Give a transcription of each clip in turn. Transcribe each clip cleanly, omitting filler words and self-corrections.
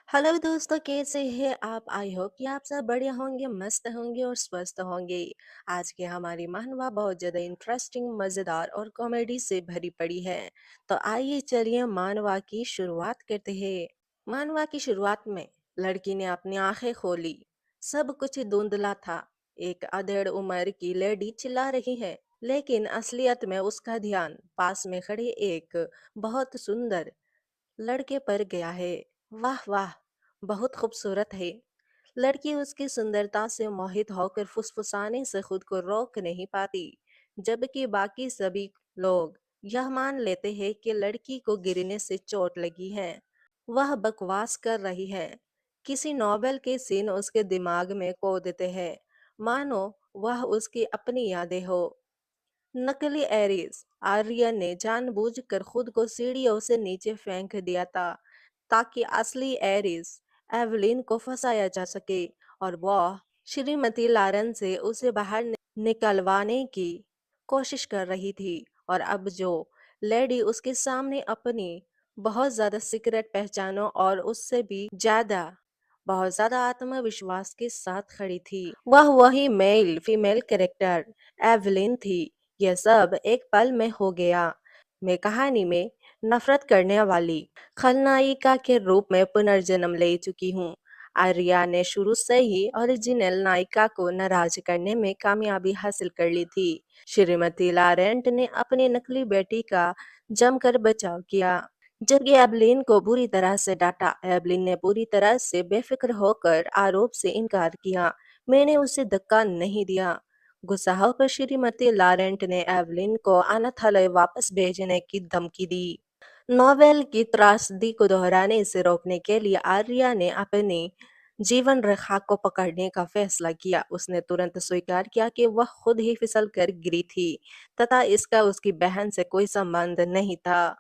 Hello दोस्तों, कैसे हैं आप? आई होप कि आप सब बढ़िया होंगे, मस्त होंगे और स्वस्थ होंगे। आज की हमारी मनवा बहुत ज़्यादा इंटरेस्टिंग, मज़ेदार और कॉमेडी से भरी पड़ी है। तो आइए चलिए मानवा की शुरुआत करते हैं। मानवा की शुरुआत में लड़की ने अपनी आंखें खोली। सब कुछ धुंधला था। एक अधेड़ उम्र की लेडी चिल्ला रही है, लेकिन असलियत में उसका ध्यान पास में खड़े एक बहुत सुंदर लड़के पर गया है। वाह वाह, बहुत खूबसूरत है। लड़की उसकी सुंदरता से मोहित होकर फुसफुसाने से खुद को रोक नहीं पाती, जबकि बाकी सभी लोग यह मान लेते हैं कि लड़की को गिरने से चोट लगी है। वह बकवास कर रही है। किसी नॉवेल के सीन उसके दिमाग में खो देते हैं, मानो वह उसकी अपनी यादें हो। नकली एरिस आर्यन ने जानबूझकर खुद को सीढ़ियों से नीचे फेंक दिया था, ताकि असली एरिस एवलिन को फंसाया जा सके, और वह श्रीमती लारन से उसे बाहर निकलवाने की कोशिश कर रही थी। और अब जो लेडी उसके सामने अपनी बहुत ज्यादा सीक्रेट पहचानो और उससे भी ज्यादा बहुत ज्यादा आत्मविश्वास के साथ खड़ी थी, वह वही मेल फीमेल कैरेक्टर एवलिन थी। यह सब एक पल में हो गया। मैं कहानी में नफरत करने वाली खलनायिका के रूप में पुनर्जन्म ले चुकी हूँ। आर्या ने शुरू से ही ओरिजिनल नायिका को नाराज करने में कामयाबी हासिल कर ली थी। श्रीमती लारेंट ने अपनी नकली बेटी का जमकर बचाव किया, जबकि एबलिन को बुरी तरह से डांटा। एबलिन ने पूरी तरह से बेफिक्र होकर आरोप से इनकार किया। मैंने उसे धक्का नहीं दिया। गुस्सा होकर श्रीमती लारेंट ने एवलिन को अनाथालय वापस भेजने की धमकी दी। नोवेल की त्रासदी को दोहराने से रोकने के लिए आर्या ने अपनी जीवन रेखा को पकड़ने का फैसला किया। उसने तुरंत स्वीकार किया कि वह खुद ही फिसल कर गिरी थी तथा इसका उसकी बहन से कोई संबंध नहीं था।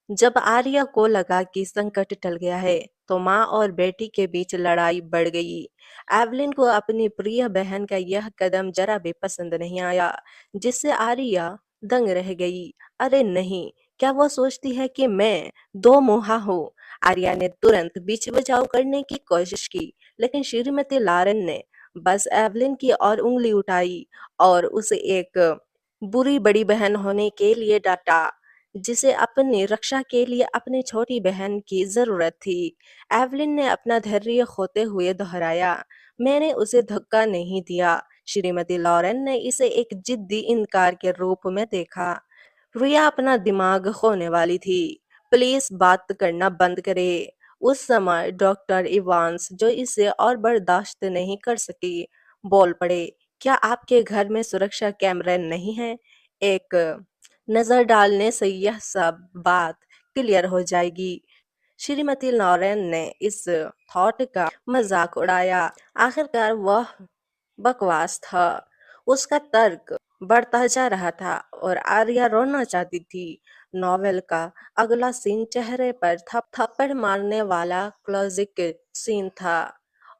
जब आर्या को लगा कि संकट टल गया है, तो माँ और बेटी के बीच लड़ाई बढ़ गई। एवलिन को अपनी प्रिय बहन का यह कदम जरा भी पसंद नहीं आया, जिससे आर्या दंग रह गई। अरे नहीं, क्या वो सोचती है कि मैं दो मुहा हूँ? आर्या ने तुरंत बीच बचाव करने की कोशिश की, लेकिन श्रीमती लारन ने बस एवलिन की ओर उंगली उठाई और उसे एक बुरी बड़ी बहन होने के लिए डांटा, जिसे अपनी रक्षा के लिए अपनी छोटी बहन की जरूरत थी। एवलिन ने अपना धैर्य खोते हुए दोहराया, मैंने उसे धक्का नहीं दिया। श्रीमती लॉरेन ने इसे एक जिद्दी इनकार के रूप में देखा। रिया अपना दिमाग खोने वाली थी। प्लीज बात करना बंद करे। उस समय डॉक्टर इवांस, जो इसे और बर्दाश्त नहीं कर सकी, बोल पड़े, क्या आपके घर में सुरक्षा कैमरे नहीं है? एक नजर डालने से यह सब बात क्लियर हो जाएगी। श्रीमती लॉरेन ने इस थॉट का मजाक उड़ाया। आखिरकार वह बकवास था। उसका तर्क बढ़ता जा रहा था और आर्या रोना चाहती थी। नॉवेल का अगला सीन चेहरे पर थप्पड़ मारने वाला क्लासिक सीन था,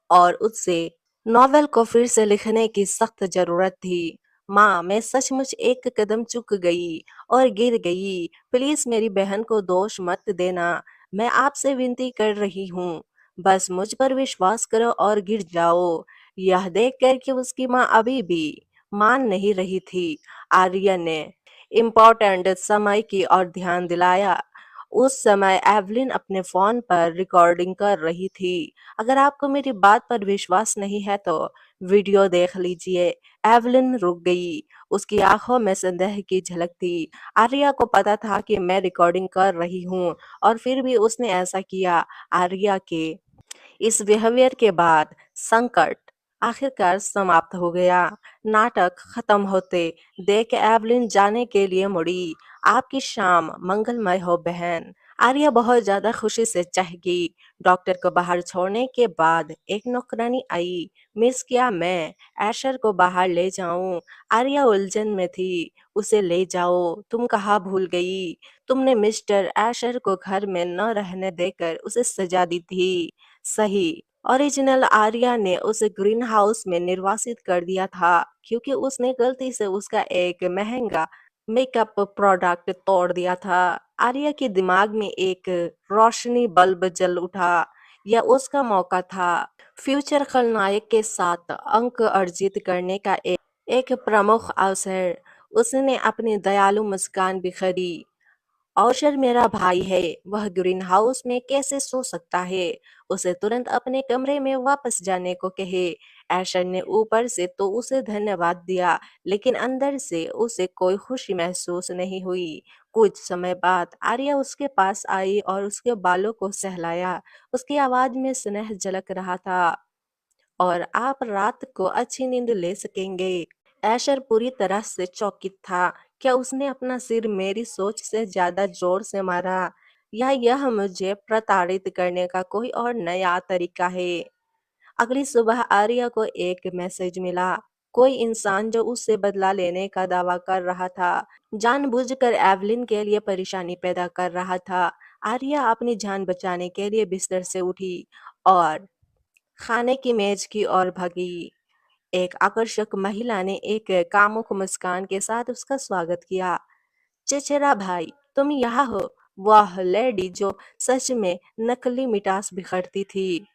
और उससे नॉवेल को फिर से लिखने की सख्त जरूरत थी। माँ, मैं सचमुच एक कदम चूक गई और गिर गई। प्लीज मेरी बहन को दोष मत देना। मैं आपसे विनती कर रही हूँ। बस मुझ पर विश्वास करो और गिर जाओ। यह देखकर कि उसकी माँ अभी भी मान नहीं रही थी, आर्यन ने इम्पोर्टेंट समय की ओर ध्यान दिलाया। उस समय एवलिन अपने फोन पर रिकॉर्डिंग कर रही थी। अगर आपको मेरी बात पर विश्वास नहीं है तो वीडियो देख लीजिए। एवलिन रुक गई। उसकी आंखों में संदेह की झलक थी। आर्या को पता था कि मैं रिकॉर्डिंग कर रही हूँ, और फिर भी उसने ऐसा किया। आर्या के इस बिहेवियर के बाद संकट आखिरकार समाप्त हो गया। नाटक खत्म होते देख एवलिन जाने के लिए मुड़ी। आपकी शाम मंगलमय हो बहन। आर्या बहुत ज्यादा खुशी से चहकी। डॉक्टर को बाहर छोड़ने के बाद एक नौकरानी आई। मिस, क्या मैं ऐशर को बाहर ले जाऊं? आर्या उलझन में थी। उसे ले जाओ, तुम कहाँ भूल गई? तुमने मिस्टर ऐशर को घर में न रहने देकर उसे सजा दी थी। सही। ओरिजिनल आर्या ने उसे ग्रीन हाउस में निर्वासित कर दिया था, क्योंकि उसने गलती से उसका एक महंगा मेकअप प्रोडक्ट तोड़ दिया था। आर्या के दिमाग में एक रोशनी बल्ब जल उठा। यह उसका मौका था। फ्यूचर खलनायक के साथ अंक अर्जित करने का एक प्रमुख अवसर। उसने अपनी दयालु मुस्कान बिखरी। औशर मेरा भाई है, वह ग्रीन हाउस में कैसे सो सकता है? उसे तुरंत अपने कमरे में वापस जाने को कहे। ऐशर ने ऊपर से तो उसे धन्यवाद दिया, लेकिन अंदर से उसे कोई खुशी महसूस नहीं हुई। कुछ समय बाद आर्या उसके पास आई और उसके बालों को सहलाया। उसकी आवाज में स्नेह झलक रहा था। और आप रात को अच्छी नींद ले सकेंगे। ऐशर पूरी तरह से चौकित था। क्या उसने अपना सिर मेरी सोच से ज्यादा जोर से मारा, या यह मुझे प्रताड़ित करने का कोई और नया तरीका है? अगली सुबह आर्या को एक मैसेज मिला। कोई इंसान जो उससे बदला लेने का दावा कर रहा था, जानबूझकर एवलिन के लिए परेशानी पैदा कर रहा था। आर्या अपनी जान बचाने के लिए बिस्तर से उठी और खाने की मेज की ओर भागी। एक आकर्षक महिला ने एक कामुक मुस्कान के साथ उसका स्वागत किया। चचेरा भाई, तुम यहाँ हो? वह लेडी जो सच में नकली मिठास बिखरती थी,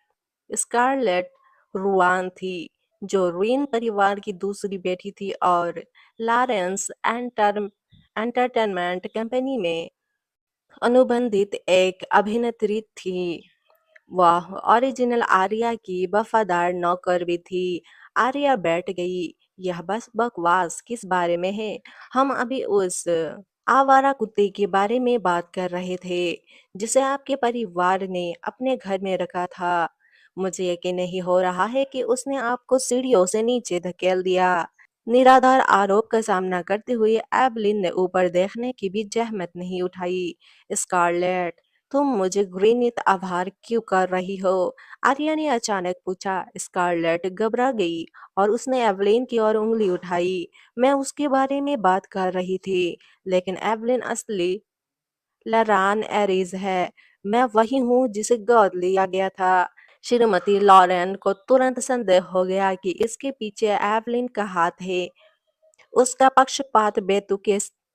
स्कारलेट रुआन थी, जो रुइन परिवार की दूसरी बेटी थी और लॉरेंस एंटरटेनमेंट कंपनी में अनुबंधित एक अभिनेत्री थी। वह ओरिजिनल आर्या की वफादार नौकर भी थी। आर्या बैठ गई। यह बस बकवास किस बारे में है? हम अभी उस आवारा कुत्ते के बारे में बात कर रहे थे, जिसे आपके परिवार ने अपने घर में रखा था। मुझे यकीन नहीं हो रहा है कि उसने आपको सीढ़ियों से नीचे धकेल दिया। निराधार आरोप का सामना करते हुए एवलिन ने ऊपर देखने की भी जहमत नहीं उठाई। स्कारलेट, तुम मुझे घृणित आभार क्यों कर रही हो? आर्या ने अचानक पूछा। स्कारलेट घबरा गई और उसने एवलिन की ओर उंगली उठाई। मैं उसके बारे में बात कर रही थी, लेकिन एवलिन असली लरान एरिज है। मैं वही हूँ जिसे गोद लिया गया था। श्रीमती लॉरेन को तुरंत संदेह हो गया कि इसके पीछे एवलिन का हाथ है। उसका पक्षपात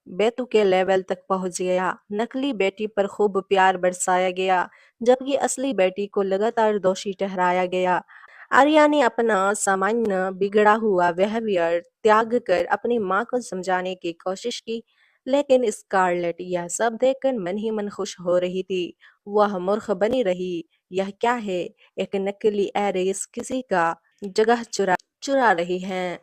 बेतुके लेवल तक पहुंच गया। नकली बेटी पर खूब प्यार बरसाया गया, जबकि असली बेटी को लगातार दोषी ठहराया गया। आर्या ने अपना सामान्य बिगड़ा हुआ बिहेवियर त्याग कर अपनी माँ को समझाने की कोशिश की, लेकिन स्कारलेट यह सब देखकर मन ही मन खुश हो रही थी। वह मूर्ख बनी रही। यह क्या है? एक नकली एरिस किसी का जगह चुरा रही है।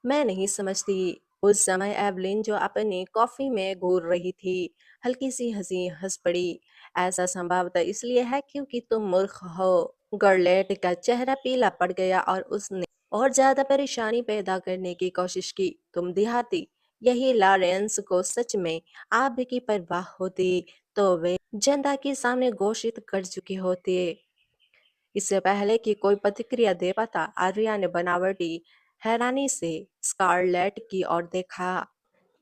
मैं नहीं समझती। उस समय एवलिन, जो अपनी कॉफी में घूर रही थी, हल्की सी हंसी हंस पड़ी। ऐसा संभवतः इसलिए है क्योंकि तुम मूर्ख हो। गर्लेट का चेहरा पीला पड़ गया और उसने और ज्यादा परेशानी पैदा करने की कोशिश की। तुम देहाती। यही लॉरेंस को सच में आपकी परवाह होती तो वे जनता के सामने घोषित कर चुके होते। इससे पहले कि कोई प्रतिक्रिया दे पाता, आर्या ने बनावटी हैरानी से स्कारलेट की ओर देखा।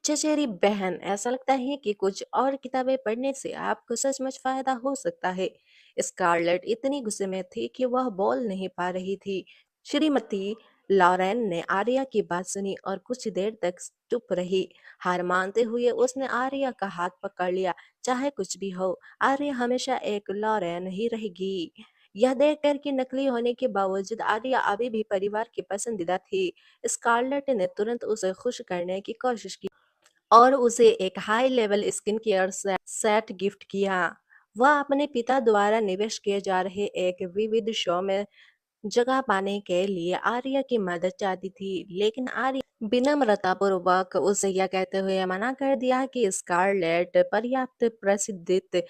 चचेरी बहन, ऐसा लगता है कि कुछ और किताबें पढ़ने से आपको सचमुच फायदा हो सकता है। स्कारलेट इतनी गुस्से में थी कि वह बोल नहीं पा रही थी। श्रीमती लॉरेन ने आर्या की बात सुनी और कुछ देर तक चुप रही। हार मानते हुए उसने आर्या का हाथ पकड़ लिया। चाहे कुछ भी हो, आर्या हमेशा एक लॉरेन ही रहेगी। यह देखकर कि नकली होने के बावजूद आर्या अभी भी परिवार की पसंदीदा थी, स्कारलेट ने तुरंत उसे खुश करने की कोशिश की और उसे एक high level skin care set gift किया। वह अपने पिता द्वारा निवेश किए जा रहे एक विविध शो में जगह पाने के लिए आर्या की मदद चाहती थी, लेकिन आर्या विनम्रतापूर्वक उसे यह कहते हुए मना कर दिया कि स्कारलेट पर्याप्त प्रसिद्धित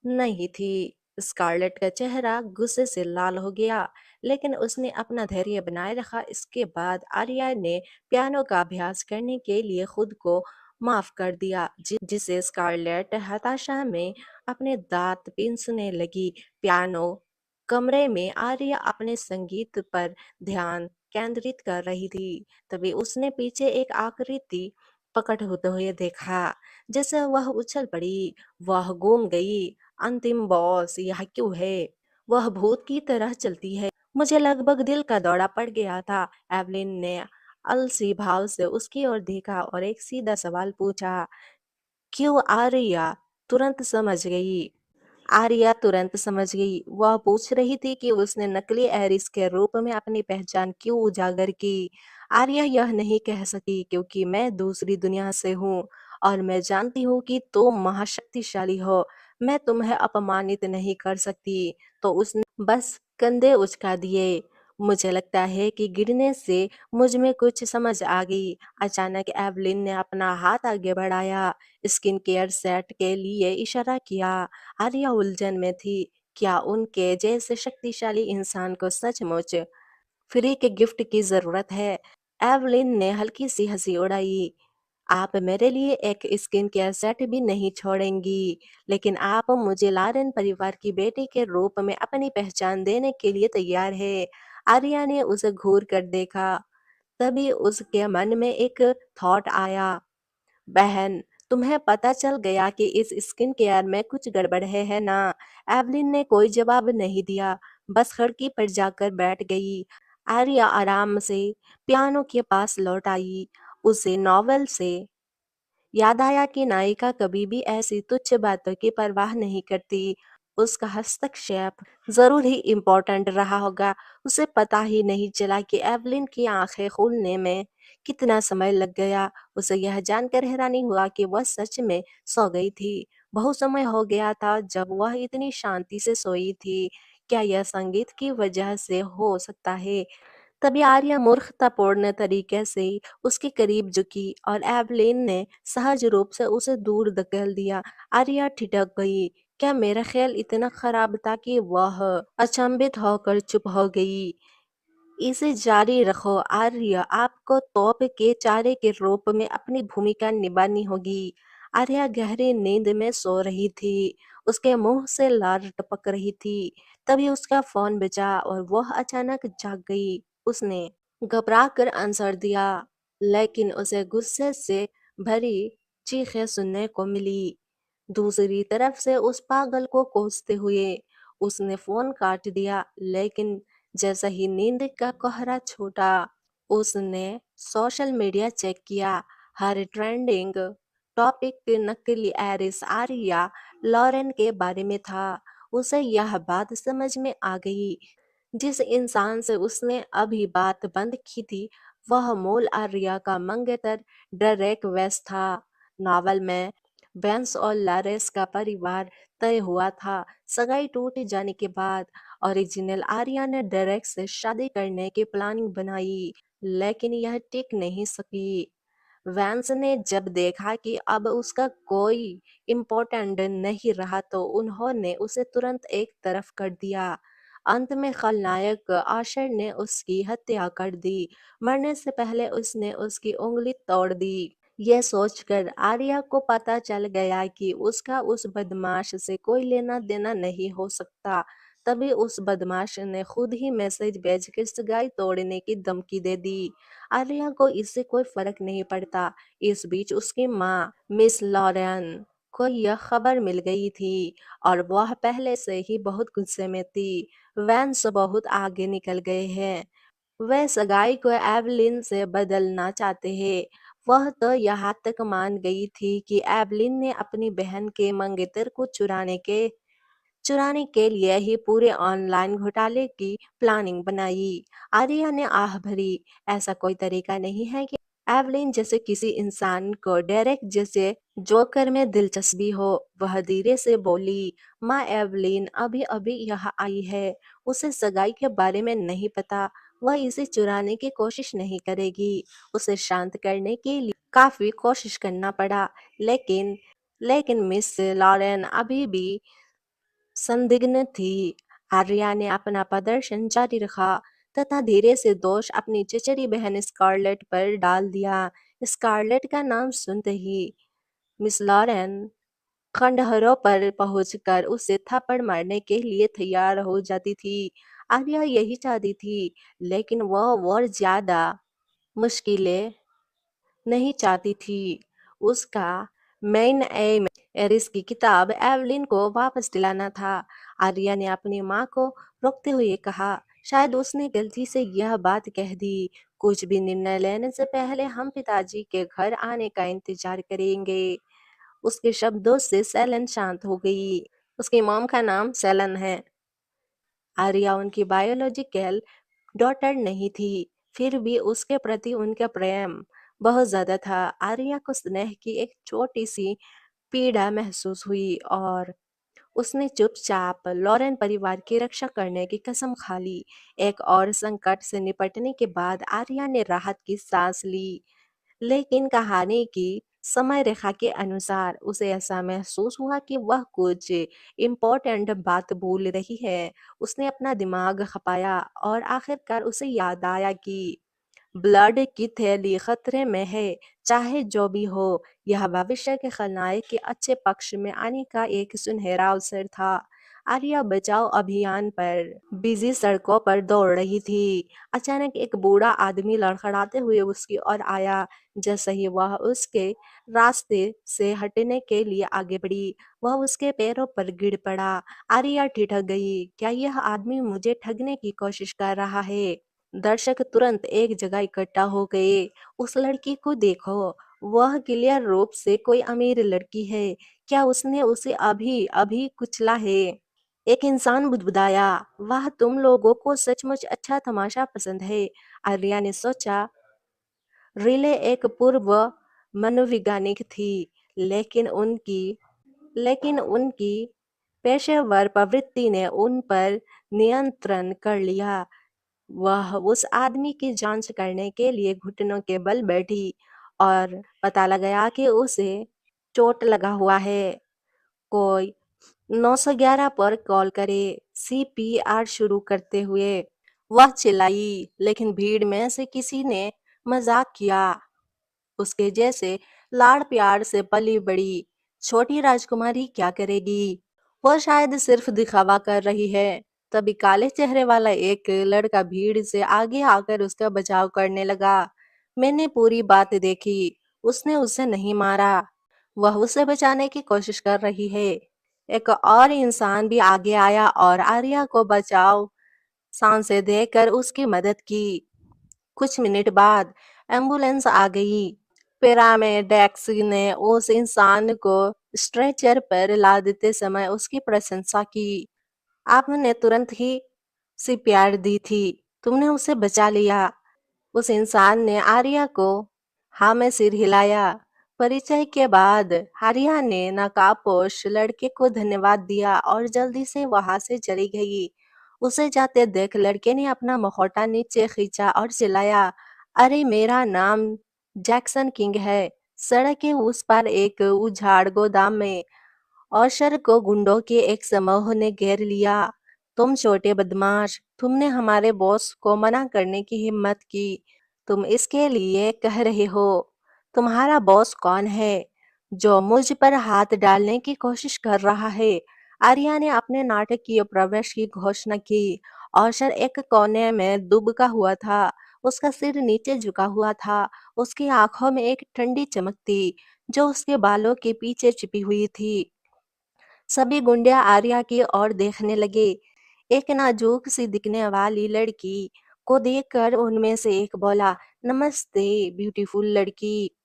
नहीं थी। स्कारलेट का चेहरा गुस्से से लाल हो गया, लेकिन उसने अपना धैर्य बनाए रखा। इसके बाद आर्या ने पियानो का अभ्यास करने के लिए खुद को माफ कर दिया, जिसे स्कारलेट हताशा में अपने दांत पीसने लगी। पियानो कमरे में आर्या अपने संगीत पर ध्यान केंद्रित कर रही थी। तभी उसने पीछे एक आकृति प्रकट होते हुए देखा, जैसे वह उछल पड़ी। वह घूम गई। अंतिम बॉस यह क्यों है? वह भूत की तरह चलती है। मुझे लगभग दिल का दौरा पड़ गया था। एवलिन ने अलसी भाव से उसकी ओर देखा और एक सीधा सवाल पूछा। क्यों? आर्या तुरंत समझ गई। आर्या तुरंत समझ गई। वह पूछ रही थी कि उसने नकली एरिस के रूप में अपनी पहचान क्यों उजागर की। आर्या यह नहीं कह सकी क्योंकि मैं दूसरी दुनिया से हूँ और मैं जानती हूँ कि तुम महाशक्तिशाली हो। मैं तुम्हें अपमानित नहीं कर सकती। तो उसने बस कंधे उचका दिए। मुझे लगता है कि गिरने से मुझ में कुछ समझ आ गई। अचानक एवलिन ने अपना हाथ आगे बढ़ाया, स्किन केयर सेट के लिए इशारा किया। आर्या उलझन में थी। क्या उनके जैसे शक्तिशाली इंसान को सचमुच फ्री के गिफ्ट की जरूरत है? एवलिन ने हल्की सी हंसी उड़ाई। आप मेरे लिए एक स्किन केयर सेट भी नहीं छोड़ेंगी, लेकिन आप मुझे लारेन परिवार की बेटी के रूप में अपनी पहचान देने के लिए तैयार है। आर्या ने उसे घूर कर देखा। तभी उसके मन में एक थॉट आया। बहन, तुम्हें पता चल गया कि इस स्किन केयर में कुछ गड़बड़ है ना? एवलिन ने कोई जवाब नहीं दिया, बस खिड़की पर जाकर बैठ गई। आर्या आराम से पियानो के पास लौट आई। उसे नॉवेल से याद आया कि नायिका कभी भी ऐसी तुच्छ बातों की परवाह नहीं करती। उसका हस्तक्षेप जरूर ही इम्पोर्टेंट रहा होगा। उसे पता ही नहीं चला कि एवलिन की आंखें खुलने में कितना समय लग गया। उसे यह जानकर हैरानी हुआ कि वह सच में सो गई थी। बहुत समय हो गया था जब वह इतनी शांति से सोई थी। क्या यह संगीत की वजह से हो सकता है? तभी आर्या मूर्खतापूर्ण तरीके से उसके करीब झुकी और एवलिन ने सहज रूप से उसे दूर धकेल दिया। आर्या ठिठक गई। क्या मेरा ख्याल इतना खराब था? कि वह अचंभित होकर चुप हो गई। इसे जारी रखो आर्या, आपको तोप के चारे के रूप में अपनी भूमिका निभानी होगी। आर्या गहरी नींद में सो रही थी। उसके मुंह से लार टपक रही थी। तभी उसका फोन बजा और वह अचानक जाग गई। उसने घबरा कर आंसर दिया, लेकिन उसे गुस्से से भरी चीखें सुनने को मिली। दूसरी तरफ से उस पागल को कोसते हुए उसने फोन काट दिया। लेकिन जैसा ही नींद का कोहरा छूटा, उसने सोशल मीडिया चेक किया। हर ट्रेंडिंग टॉपिक नकली एरिस आर्या लॉरेन के बारे में था। उसे यह बात समझ में आ गई। जिस इंसान से उसने अभी बात बंद की थी, वह मूल आर्या का मंगेतर डेरेक वेस्ट था। नॉवल में बेंस और लारेस का परिवार तय हुआ था। सगाई टूट जाने के बाद ओरिजिनल आर्या ने डेरेक से शादी करने की प्लानिंग बनाई, लेकिन यह टिक नहीं सकी। वैंस ने जब देखा कि अब उसका कोई इम्पोर्टेंट नहीं रहा, तो उन्होंने उसे तुरंत एक तरफ कर दिया। अंत में खलनायक आशर ने उसकी हत्या कर दी। मरने से पहले उसने उसकी उंगली तोड़ दी। यह सोचकर आर्या को पता चल गया कि उसका उस बदमाश से कोई लेना देना नहीं हो सकता। तभी उस बदमाश ने खुद ही मैसेज भेजकर सगाई तोड़ने की धमकी दे दी। आर्या को इससे कोई फर्क नहीं पड़ता। इस बीच उसकी माँ मिस लॉरेन को यह खबर मिल गई थी और वह पहले से ही बहुत गुस्से में थी। वैंस बहुत आगे निकल गए हैं। वह सगाई को एवलिन से बदलना चाहते हैं। वह तो यहाँ तक मान गई थी कि एवलिन ने अपनी बहन के मंगेतर को चुराने के लिए ही पूरे ऑनलाइन घोटाले की प्लानिंग बनाई। आर्या ने आह भरी। ऐसा कोई तरीका नहीं है कि एवलिन जैसे किसी इंसान को डायरेक्ट जैसे जोकर में दिलचस्पी हो। वह धीरे से बोली, माँ, एवलिन अभी अभी यहाँ आई है। उसे सगाई के बारे में नहीं पता। वह इसे चुराने की कोशिश नहीं करेगी। उसे शांत करने के लिए काफी कोशिश करना पड़ा, लेकिन लेकिन मिस लॉरेन अभी भी संदिग्ध थी। आर्या ने अपना प्रदर्शन जारी रखा तथा धीरे से दोष अपनी चचेरी बहन स्कारलेट पर डाल दिया। स्कारलेट का नाम सुनते ही मिस लॉरेन खंडहरों पर पहुंचकर उसे थप्पड़ मारने के लिए तैयार हो जाती थी। आर्या यही चाहती थी, लेकिन वह और ज्यादा मुश्किलें नहीं चाहती थी। उसका मेन एम एरिस की किताब एवलिन को वापस दिलाना था। आर्या ने अपनी माँ को रोकते हुए कहा, शायद उसने गलती से यह बात कह दी। कुछ भी निर्णय लेने से पहले हम पिताजी के घर आने का इंतजार करेंगे। उसके शब्दों से सैलन शांत हो गई। उसकी मॉम का नाम सेलन है। आर्या उनकी बायोलॉजिकल डॉटर नहीं थी, फिर भी उसके प्रति उनका प्रेम बहुत ज्यादा था। आर्या को स्नेह की एक छोटी सी पीड़ा महसूस हुई और उसने चुपचाप लॉरेन परिवार की रक्षा करने की कसम खा ली। एक और संकट से निपटने के बाद आर्या ने राहत की सांस ली, लेकिन कहानी की समय रेखा के अनुसार उसे ऐसा महसूस हुआ कि वह कुछ इम्पोर्टेंट बात भूल रही है। उसने अपना दिमाग खपाया और आखिरकार उसे याद आया कि ब्लड की थैली खतरे में है। चाहे जो भी हो, यह भविष्य के खलनायक के अच्छे पक्ष में आने का एक सुनहरा अवसर था। आर्या बचाओ अभियान पर बिजी सड़कों पर दौड़ रही थी। अचानक एक बूढ़ा आदमी लड़खड़ाते हुए उसकी ओर आया। जैसे ही वह उसके रास्ते से हटने के लिए आगे बढ़ी, वह उसके पैरों पर गिर पड़ा। आर्या ठिठक गई। क्या यह आदमी मुझे ठगने की कोशिश कर रहा है? दर्शक तुरंत एक जगह इकट्ठा हो गए। उस लड़की को देखो, वह क्लियर रूप से कोई अमीर लड़की है। क्या उसने उसे अभी अभी कुचला है? एक इंसान बुदबुदाया। वाह, तुम लोगों को सचमुच अच्छा तमाशा पसंद है। आर्या ने सोचा। रिले एक पूर्व मनोवैज्ञानिक थी, लेकिन उनकी लेकिन उनकी पेशेवर प्रवृत्ति ने उन पर नियंत्रण कर लिया। वह उस आदमी की जांच करने के लिए घुटनों के बल बैठी और पता लगाया कि उसे चोट लगा हुआ है। कोई 911 पर कॉल करे। सीपीआर शुरू करते हुए वह चिल्लाई, लेकिन भीड़ में से किसी ने मजाक किया। उसके जैसे लाड़ प्यार से पली बड़ी छोटी राजकुमारी क्या करेगी? वह शायद सिर्फ दिखावा कर रही है। तभी काले चेहरे वाला एक लड़का भीड़ से आगे आकर उसका बचाव करने लगा। मैंने पूरी बात देखी। उसने उसे नहीं मारा। वह उसे बचाने की कोशिश कर रही है। एक और इंसान भी आगे आया और आर्या को बचाव सांसें देकर उसकी मदद की। कुछ मिनट बाद एम्बुलेंस आ गई। पैरामेडिक्स ने उस इंसान को स्ट्रेचर पर ला देते समय उसकी प्रशंसा की। आपने तुरंत ही सीपीआर दी थी। तुमने उसे बचा लिया। उस इंसान ने आर्या को हाँ में सिर हिलाया। परिचय के बाद आर्या ने नकाबपोश लड़के को धन्यवाद दिया और जल्दी से वहां से चली गई। उसे जाते देख लड़के ने अपना मुखौटा नीचे खींचा और चिल्लाया, अरे मेरा नाम जैक्सन किंग है। सड़क के उस पार एक उजाड़ गोदाम में औशर को गुंडों के एक समूह ने घेर लिया। तुम छोटे बदमाश, तुमने हमारे बॉस को मना करने की हिम्मत की। तुम इसके लिए कह रहे हो? तुम्हारा बॉस कौन है जो मुझ पर हाथ डालने की कोशिश कर रहा है? आर्या ने अपने नाटकीय प्रवेश की घोषणा की। औशर एक कोने में दुबका हुआ था। उसका सिर नीचे झुका हुआ था। उसकी आंखों में एक ठंडी चमक थी जो उसके बालों के पीछे छिपी हुई थी। सभी गुंडे आर्या की ओर देखने लगे। एक नाजुक सी दिखने वाली लड़की को देखकर उनमें से एक बोला, नमस्ते ब्यूटीफुल लड़की,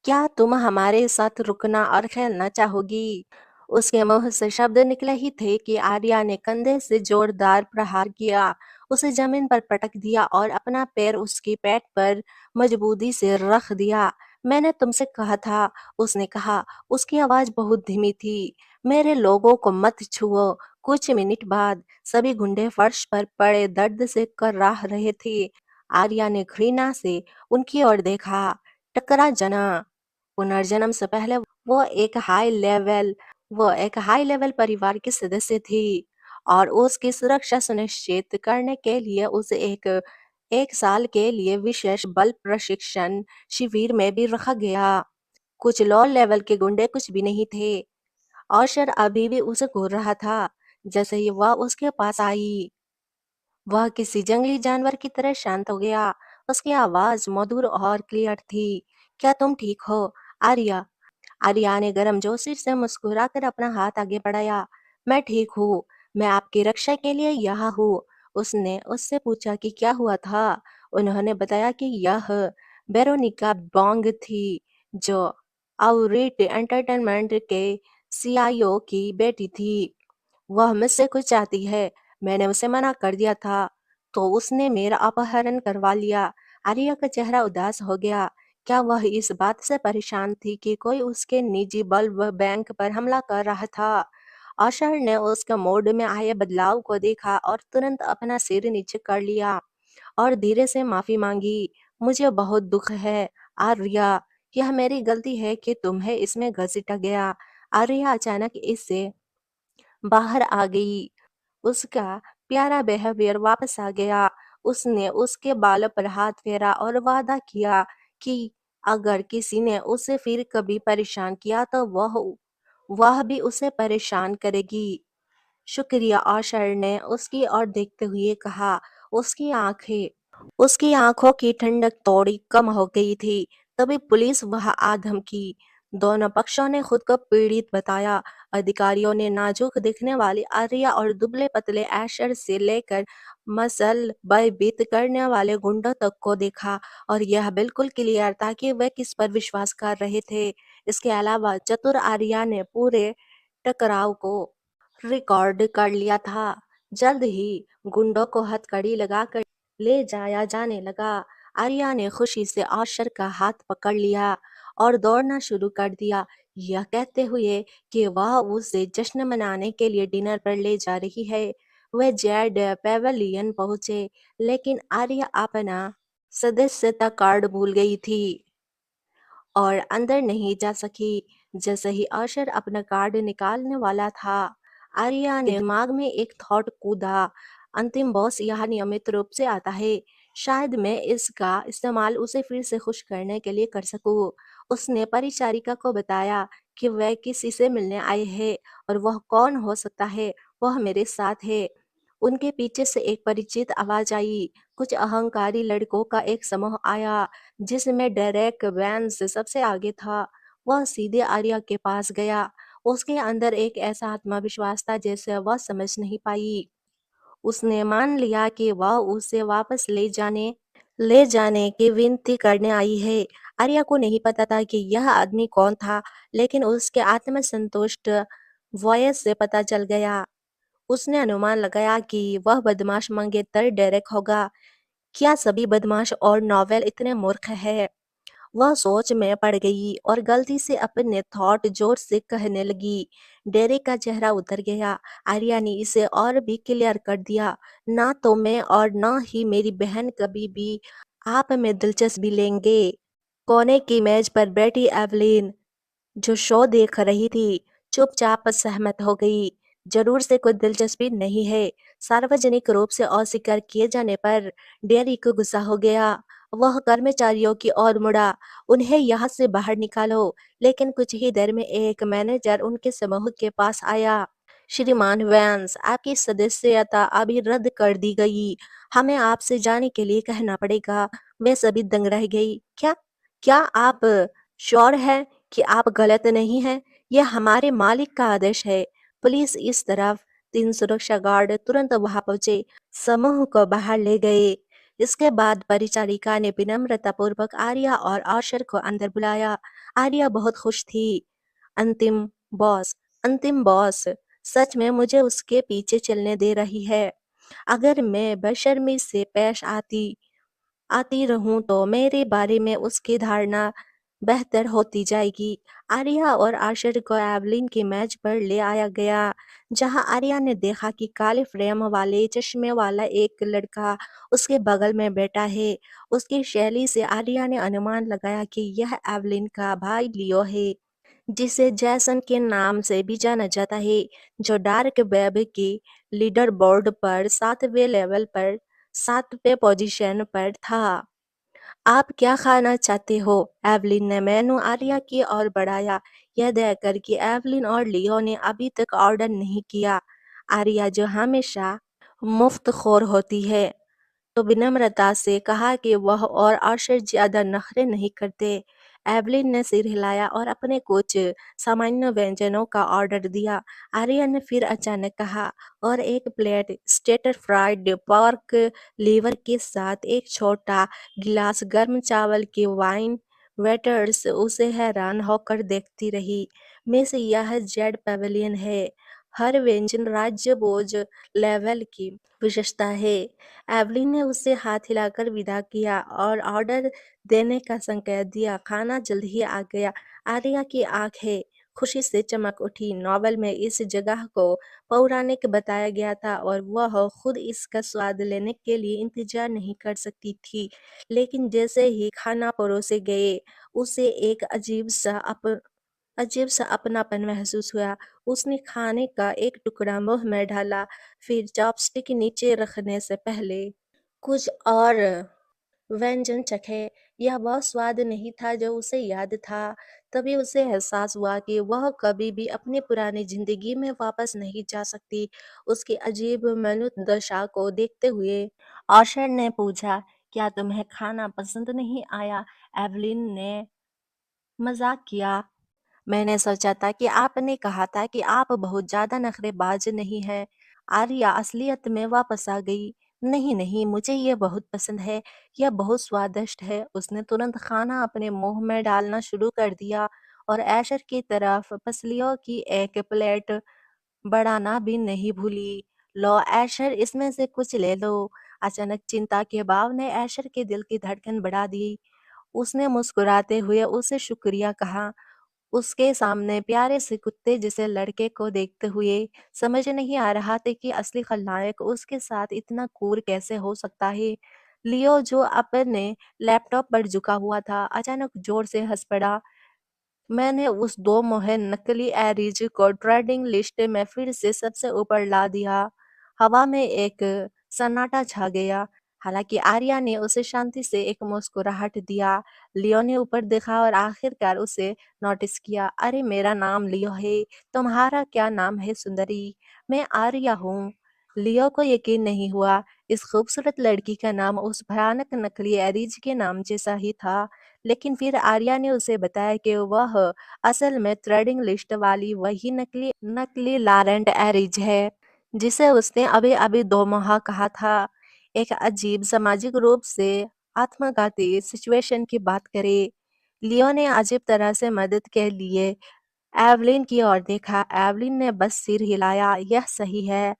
क्या तुम हमारे साथ रुकना और खेलना चाहोगी? उसके मुंह से शब्द निकले ही थे कि आर्या ने कंधे से जोरदार प्रहार किया, उसे जमीन पर पटक दिया और अपना पैर उसकी पेट पर मजबूती से रख दिया। मैंने तुमसे कहा था, उसने कहा। उसकी आवाज बहुत धीमी थी। मेरे लोगों को मत छुओ। कुछ मिनट बाद सभी गुंडे फर्श पर पड़े दर्द से कराह रहे थे। आर्या ने घृणा से उनकी ओर देखा। टकरा जना। पुनर्जन्म से पहले वो एक हाई लेवल परिवार की सदस्य थी और उसकी सुरक्षा सुनिश्चित करने के लिए उसे एक एक साल के लिए विशेष बल प्रशिक्षण शिविर में भी रखा गया। कुछ लो लेवल के गुंडे कुछ भी नहीं थे। औशर अभी भी उसे घूर रहा था। जैसे ही वह उसके पास आई, वह किसी जंगली जानवर की तरह शांत हो गया। उसकी आवाज मधुर और क्लियर थी। क्या तुम ठीक हो, आर्या? आर्या ने गर्मजोशी से मुस्कुराकर अपना हाथ आगे बढ़ाया। मैं ठीक हूँ। मैं आपकी रक्षा के लिए यहाँ हूँ। उसने उससे पूछा कि क्या हुआ था। उन्होंने बताया कि यह वेरोनिका बोंग थी, जो आउटरीच एंटरटेनमेंट के सीईओ की बेटी थी। वह मुझसे कुछ चाहती है। मैंने उसे मना कर दिया था, तो उसने मेरा अपहरण करवा लिया। आर्या का चेहरा उदास हो गया। क्या वह इस बात से परेशान थी कि कोई उसके निजी बल्ब बैंक पर हमला कर रहा था? अशर ने उसके मूड में आए बदलाव को देखा और तुरंत अपना सिर नीचे कर लिया और धीरे से माफी मांगी। मुझे बहुत दुख है, आर्या। यह मेरी गलती है कि तुम्हें इसमें घसीटा गया। आर्या अचानक इससे बाहर आ गई। उसका प्यारा बिहेवियर वापस आ गया। उसने उसके बालों पर हाथ फेरा और वादा किया कि अगर किसी ने उसे फिर कभी परेशान किया तो वह भी उसे परेशान करेगी। शुक्रिया, आशर ने उसकी ओर देखते हुए कहा। उसकी आंखें उसकी आंखों की ठंडक थोड़ी कम हो गई थी। तभी पुलिस वह आ धमकी। दोनों पक्षों ने खुद को पीड़ित बताया। अधिकारियों ने नाजुक दिखने वाली आर्या और दुबले पतले ऐशर से लेकर मसल भयभीत करने वाले गुंडों तक को देखा और यह बिल्कुल क्लियर था कि वे किस पर विश्वास कर रहे थे। इसके अलावा चतुर आर्या ने पूरे टकराव को रिकॉर्ड कर लिया था। जल्द ही गुंडों को हथकड़ी लगाकर ले जाया जाने लगा। आर्या ने खुशी से आशर का हाथ पकड़ लिया और दौड़ना शुरू कर दिया, यह कहते हुए कि वह उसे जश्न मनाने के लिए डिनर पर ले जा रही है। वे जेड पेवेलियन पहुंचे, लेकिन आर्या अपना सदस्यता कार्ड भूल गई थी और अंदर नहीं जा सकी। जैसे ही आशर अपना कार्ड निकालने वाला था, आर्या ने दिमाग में एक थॉट कूदा। अंतिम बॉस यहाँ नियमित रूप से आता है। शायद मैं इसका इस्तेमाल उसे फिर से खुश करने के लिए कर सकूं। उसने परिचारिका को बताया कि वह किसी से मिलने आए हैं और वह कौन हो सकता है। वह मेरे साथ है। उनके पीछे से एक परिचित आवाज आई। कुछ अहंकारी लड़कों का एक समूह आया, जिसमें डेरेक वैंस सबसे आगे था। वह सीधे आर्या के पास गया। उसके अंदर एक ऐसा आत्मविश्वास था जैसे वह समझ नहीं पाई। उसने मान लिया कि वह उसे वापस ले जाने की विनती करने आई है। आर्या को नहीं पता था कि यह आदमी कौन था, लेकिन उसके आत्मसंतुष्ट वॉयस से पता चल गया। उसने अनुमान लगाया कि वह बदमाश मंगेतर डेरेक होगा। क्या सभी बदमाश और नॉवेल इतने मूर्ख हैं? वह सोच में पड़ गई और गलती से अपने थॉट जोर से कहने लगी। डेरे का चेहरा उतर गया। आर्या ने इसे और भी क्लियर कर दिया। ना तो मैं और ना ही मेरी बहन कभी भी आप में दिलचस्पी लेंगे। कोने की मेज पर बैठी एवलिन, जो शो देख रही थी, चुपचाप सहमत हो गई। जरूर से कोई दिलचस्पी नहीं है। सार्वजनिक रूप से अस्वीकार किए जाने पर डेरी को गुस्सा हो गया। वह कर्मचारियों की ओर मुड़ा। उन्हें यहाँ से बाहर निकालो। लेकिन कुछ ही देर में एक मैनेजर उनके समूह के पास आया। श्रीमान वैंस, आपकी सदस्यता अभी रद्द कर दी गई। हमें आपसे जाने के लिए कहना पड़ेगा। वे सभी दंग रह गई। क्या क्या आप श्योर है कि आप गलत नहीं हैं? यह हमारे मालिक का आदेश है। पुलिस इस तरफ। 3 सुरक्षा गार्ड तुरंत वहां पहुंचे, समूह को बाहर ले गए। इसके बाद परिचारिका ने विनम्रतापूर्वक आर्या और आशर को अंदर बुलाया। आर्या बहुत खुश थी। अंतिम बॉस, अंतिम बॉस, सच में मुझे उसके पीछे चलने दे रही है। अगर मैं बेशर्मी से पेश आती आती रहूं तो मेरे बारे में उसकी धारणा बेहतर होती जाएगी। आर्या और आशर को एवलिन की मेज पर ले आया गया, जहां आर्या ने देखा कि काले फ्रेम वाले चश्मे वाला एक लड़का उसके बगल में बैठा है। उसकी शैली से आर्या ने अनुमान लगाया कि यह एवलिन का भाई लियो है, जिसे जैसन के नाम से भी जाना जाता है, जो डार्क वेब की लीडर बोर्ड पर 7वें लेवल पर 7वें पोजीशन पर था। आप क्या खाना चाहते हो? एवलिन ने मेनू आर्या की ओर बढ़ाया, यह देखकर कि एवलिन और लियो ने अभी तक ऑर्डर नहीं किया। आर्या, जो हमेशा मुफ्तखोर होती है, तो विनम्रता से कहा कि वह और आशर ज्यादा नखरे नहीं करते। एवलिन ने सिर हिलाया और अपने कुछ सामान्य व्यंजनों का ऑर्डर दिया। आर्या ने फिर अचानक कहा, और एक plate starter fried pork liver के साथ एक छोटा गिलास गर्म चावल की वाइन। वेटर्स उसे हैरान होकर देखती रही। मिस, यह जेड पेवेलियन है। हर व्यंजन राज्य भोज लेवल की विशेषता है। एवलिन ने उसे हाथ हिलाकर विदा किया और ऑर्डर देने का संकेत दिया। खाना जल्द ही आ गया। आर्या की आंखें खुशी से चमक उठी। नॉवल में इस जगह को पौराणिक बताया गया था और वह खुद इसका स्वाद लेने के लिए इंतजार नहीं कर सकती थी। लेकिन जैसे ही खाना परोसे गए, उसे एक अजीब सा अपनापन महसूस हुआ। उसने खाने का एक टुकड़ा मुंह में डाला, फिर चॉपस्टिक नीचे रखने से पहले कुछ और व्यंजन चखे। यह वह स्वाद नहीं था जो उसे याद था। तभी उसे एहसास हुआ कि वह कभी भी अपनी पुरानी जिंदगी में वापस नहीं जा सकती। उसकी अजीब मनोदशा को देखते हुए ऑशर ने पूछा, क्या तुम्हें खाना पसंद नहीं आया? एवलिन ने मजाक किया। मैंने सोचा था कि आपने कहा था कि आप बहुत ज्यादा नखरेबाज नहीं हैं। आर्या असलियत में वापस आ गई। नहीं नहीं, मुझे ये बहुत पसंद है। यह बहुत स्वादिष्ट है। उसने तुरंत खाना अपने मुंह में डालना शुरू कर दिया और ऐशर की तरफ पसलियों की एक प्लेट बढ़ाना भी नहीं भूली। लो ऐशर, इसमें से कुछ ले लो। अचानक चिंता के भाव ने ऐशर के दिल की धड़कन बढ़ा दी। उसने मुस्कुराते हुए उसे शुक्रिया कहा। उसके सामने प्यारे से कुत्ते जैसे लड़के को देखते हुए समझ नहीं आ रहा था कि असली खलनायक उसके साथ इतना क्रूर कैसे हो सकता है। लियो, जो अपने लैपटॉप पर झुका हुआ था, अचानक जोर से हंस पड़ा। मैंने उस दो मुहे नकली एरीज को ट्रेडिंग लिस्ट में फिर से सबसे ऊपर ला दिया। हवा में एक सन्नाटा छा गया। हालांकि आर्या ने उसे शांति से एक मुस्कुराहट दिया। लियो ने ऊपर देखा और आखिरकार उसे नोटिस किया। अरे, मेरा नाम लियो है। तुम्हारा क्या नाम है सुंदरी? मैं आर्या हूँ। लियो को यकीन नहीं हुआ। इस खूबसूरत लड़की का नाम उस भयानक नकली एरीज के नाम जैसा ही था। लेकिन फिर आर्या ने उसे बताया कि वह असल में थ्रेडिंग लिस्ट वाली वही नकली नकली लारेंट एरिज है जिसे उसने अभी अभी 2 माह कहा था। एक अजीब सामाजिक रूप से आत्मघाती सिचुएशन की बात करें। लियो ने अजीब तरह से मदद के लिए एवलिन की ओर देखा। एवलिन ने बस सिर हिलाया। यह सही है।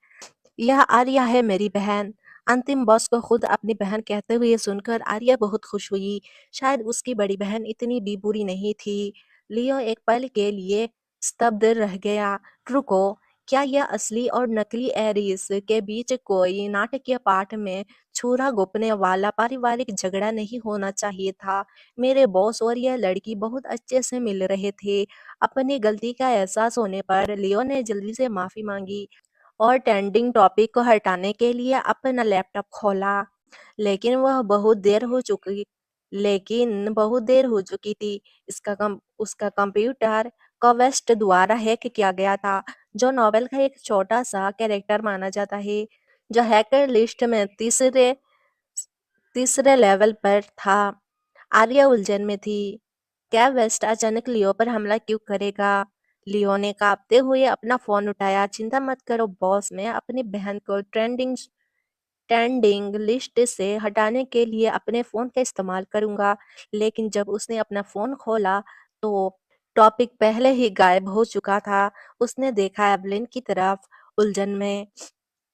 यह आर्या है, मेरी बहन। अंतिम बॉस को खुद अपनी बहन कहते हुए सुनकर आर्या बहुत खुश हुई। शायद उसकी बड़ी बहन इतनी भी बुरी नहीं थी। लियो एक पल के लिए स्तब्ध रह गया। रुको, क्या यह असली और नकली एरिस के बीच कोई नाटकीय पाठ में छुरा घोंपने वाला पारिवारिक झगड़ा नहीं होना चाहिए था? मेरे बॉस और यह लड़की बहुत अच्छे से मिल रहे थे। अपनी गलती का एहसास होने पर लियो ने जल्दी से माफी मांगी और ट्रेंडिंग टॉपिक को हटाने के लिए अपना लैपटॉप खोला। लेकिन वह बहुत देर हो चुकी लेकिन बहुत देर हो चुकी थी। उसका कंप्यूटर कवेस्ट द्वारा हैक किया गया था, जो नोवेल का एक छोटा सा कैरेक्टर माना जाता है, जो हैकर लिस्ट में तीसरे तीसरे लेवल पर था। आर्या उलझन में थी। क्या वेस्ट अचानक लियो पर हमला क्यों करेगा? लियो ने कांपते हुए अपना फोन उठाया। चिंता मत करो बॉस, मैं अपनी बहन को ट्रेंडिंग लिस्ट से हटाने के लिए अपने फोन का इस्तेमाल करूंगा। लेकिन जब उसने अपना फोन खोला तो टॉपिक पहले ही गायब हो चुका था। उसने देखा एवलिन की तरफ उलझन में।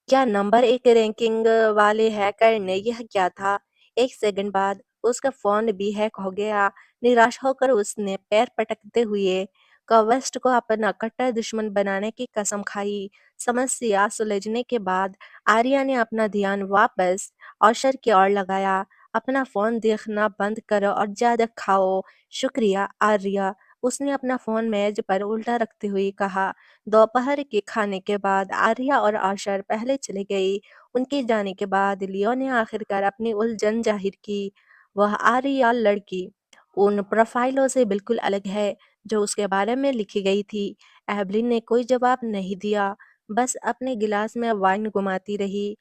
क्या नंबर एक रैंकिंग वाले हैकर ने यह किया था? एक सेकंड बाद उसका फोन भी हैक हो गया। निराश होकर उसने पैर पटकते हुए कवेस्ट को अपना कट्टर दुश्मन बनाने की कसम खाई। समस्या सुलझने के बाद आर्या ने अपना ध्यान वापस औशर की ओर लगाया। अपना फोन देखना बंद करो और ज्यादा खाओ। शुक्रिया आर्या, उसने अपना फोन मेज पर उल्टा रखते हुए कहा। दोपहर के खाने के बाद आर्या और आशर पहले चले गई। उनके जाने के बाद लियो ने आखिरकार अपनी उलझन जाहिर की। वह आर्या लड़की उन प्रोफाइलों से बिल्कुल अलग है जो उसके बारे में लिखी गई थी। एवलिन ने कोई जवाब नहीं दिया, बस अपने गिलास में वाइन घुमाती रही।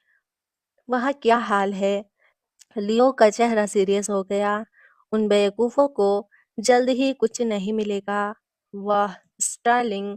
वह क्या हाल है? लियो का चेहरा सीरियस हो गया। उन बेवकूफों को जल्द ही कुछ नहीं मिलेगा। वह स्टार्लिंग